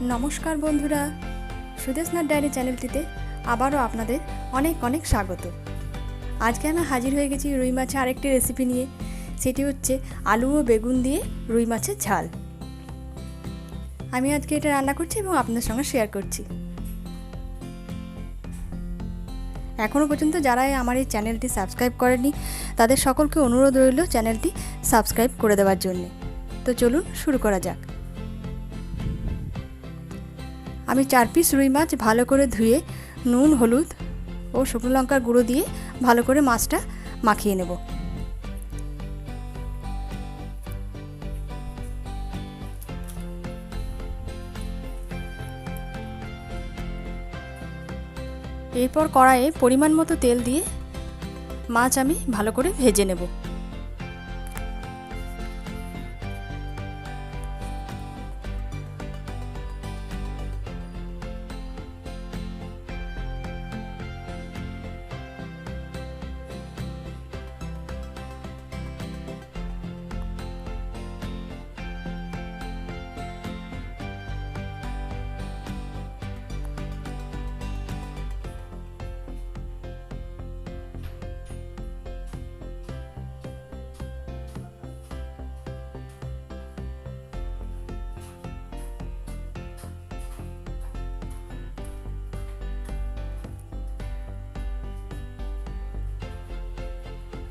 নমস্কার বন্ধুরা, সুদেশনার ডায়েরি চ্যানেলটিতে আবারও আপনাদের অনেক অনেক স্বাগত। আজকে আমি হাজির হয়ে গেছি রুই মাছের আরেকটি রেসিপি নিয়ে। সেটি হচ্ছে আলু ও বেগুন দিয়ে রুই মাছের ঝাল। আমি আজকে এটা রান্না করছি এবং আপনাদের সঙ্গে শেয়ার করছি। এখনও পর্যন্ত যারা আমার এই চ্যানেলটি সাবস্ক্রাইব করেনি তাদের সকলকে অনুরোধ রইল চ্যানেলটি সাবস্ক্রাইব করে দেওয়ার জন্যে। তো চলুন শুরু করা যাক। আমি 4 পিস রুই মাছ ভালো করে ধুয়ে নুন, হলুদ ও শুকনো লঙ্কার গুঁড়ো দিয়ে ভালো করে মাছটা মাখিয়ে নেব। এরপর কড়াইয়ে পরিমাণ মতো তেল দিয়ে মাছ আমি ভালো করে ভেজে নেব।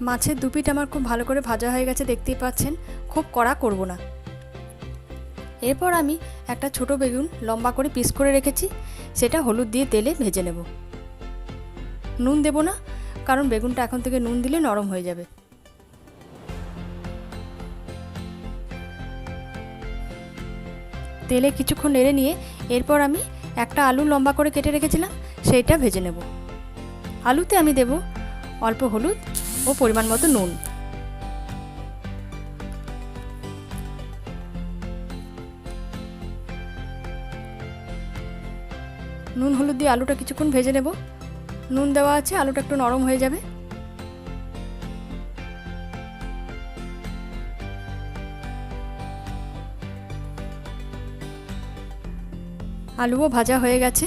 মাছের দু পিঠ আমার খুব ভালো করে ভাজা হয়ে গেছে, দেখতেই পাচ্ছেন। খুব কড়া করব না। এরপর আমি একটা ছোট বেগুন লম্বা করে পিস করে রেখেছি, সেটা হলুদ দিয়ে তেলে ভেজে নেব। নুন দেব না, কারণ বেগুনটা এখন থেকে নুন দিলে নরম হয়ে যাবে। তেলে কিছুক্ষণ নেড়ে নিয়ে এরপর আমি একটা আলু লম্বা করে কেটে রেখেছিলাম, সেইটা ভেজে নেব। আলুতে আমি দেব অল্প হলুদ ও পরিমাণ মতো নুন। নুন হলুদ দিয়ে আলুটা কিছুক্ষণ ভেজে নেব। নুন দেওয়া আছে, আলুটা একটু নরম হয়ে যাবে। আলুও ভাজা হয়ে গেছে।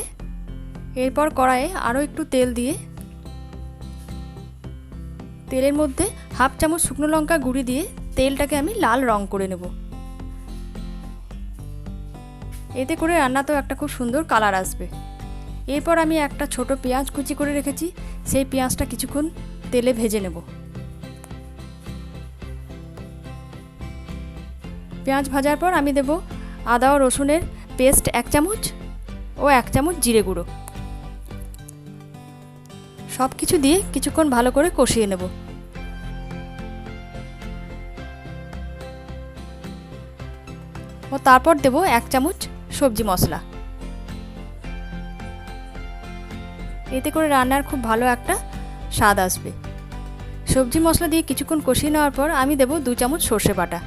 এরপর কড়াইয়ে আরও একটু তেল দিয়ে তেলের মধ্যে হাফ চামচ শুকনো লঙ্কা গুঁড়ি দিয়ে তেলটাকে আমি লাল রং করে নেব। এতে করে রান্নাতেও একটা খুব সুন্দর কালার আসবে। এরপর আমি একটা ছোট পেঁয়াজ কুচি করে রেখেছি, সেই পেঁয়াজটা কিছুক্ষণ তেলে ভেজে নেব। পেঁয়াজ ভাজার পর আমি দেব আদা ও রসুনের পেস্ট 1 চামচ ও 1 চামচ জিরে গুঁড়ো। সব কিছু দিয়ে কিছুক্ষণ ভালো করে কষিয়ে নেব। ও তারপর দেব 1 চামচ সবজি মশলা। এতে করে রান্নার খুব ভালো একটা স্বাদ আসবে। সবজি মশলা দিয়ে কিছুক্ষণ কষিয়ে নেওয়ার পর আমি দেব 2 চামচ সর্ষে বাটা।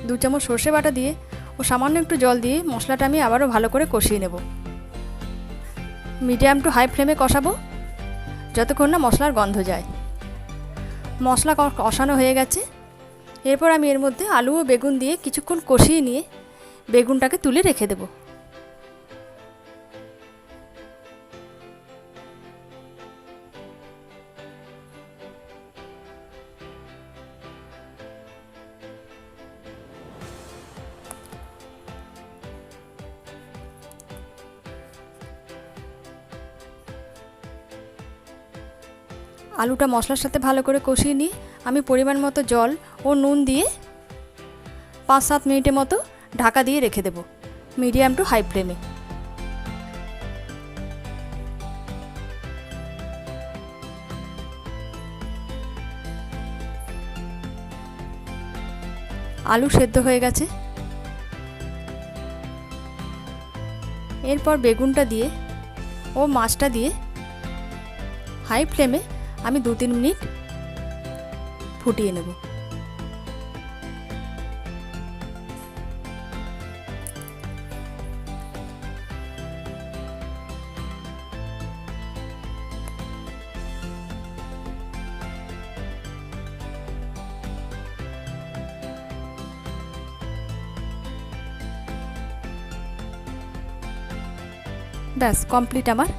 2 চামচ সর্ষে বাটা দিয়ে ও সামান্য একটু জল দিয়ে মশলাটা আমি আবারও ভালো করে কষিয়ে নেব। মিডিয়াম টু হাই ফ্লেমে কষাবো যতক্ষণ না মশলার গন্ধ যায়। মশলা কষানো হয়ে গেছে। এরপর আমি এর মধ্যে আলু ও বেগুন দিয়ে কিছুক্ষণ কষিয়ে নিয়ে বেগুনটাকে তুলে রেখে দেব। আলুটা মশলার সাথে ভালো করে কষিয়ে নিয়ে আমি পরিমাণ মতো জল ও নুন দিয়ে 5-7 মিনিটের মতো ঢাকা দিয়ে রেখে দেব মিডিয়াম টু হাই ফ্লেমে। আলু সেদ্ধ হয়ে গেছে। এরপর বেগুনটা দিয়ে ও মাছটা দিয়ে হাই ফ্লেমে আমি 2-3 মিনিট ফুটিয়ে নেব। ব্যাস কমপ্লিট আমার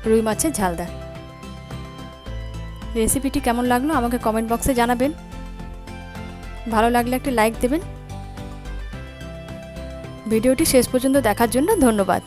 রুই মাছের ঝালদা। রেসিপিটি কেমন লাগলো আমাকে কমেন্ট বক্সে জানাবেন। ভালো লাগলে একটি লাইক দেবেন। ভিডিওটি শেষ পর্যন্ত দেখার জন্য ধন্যবাদ।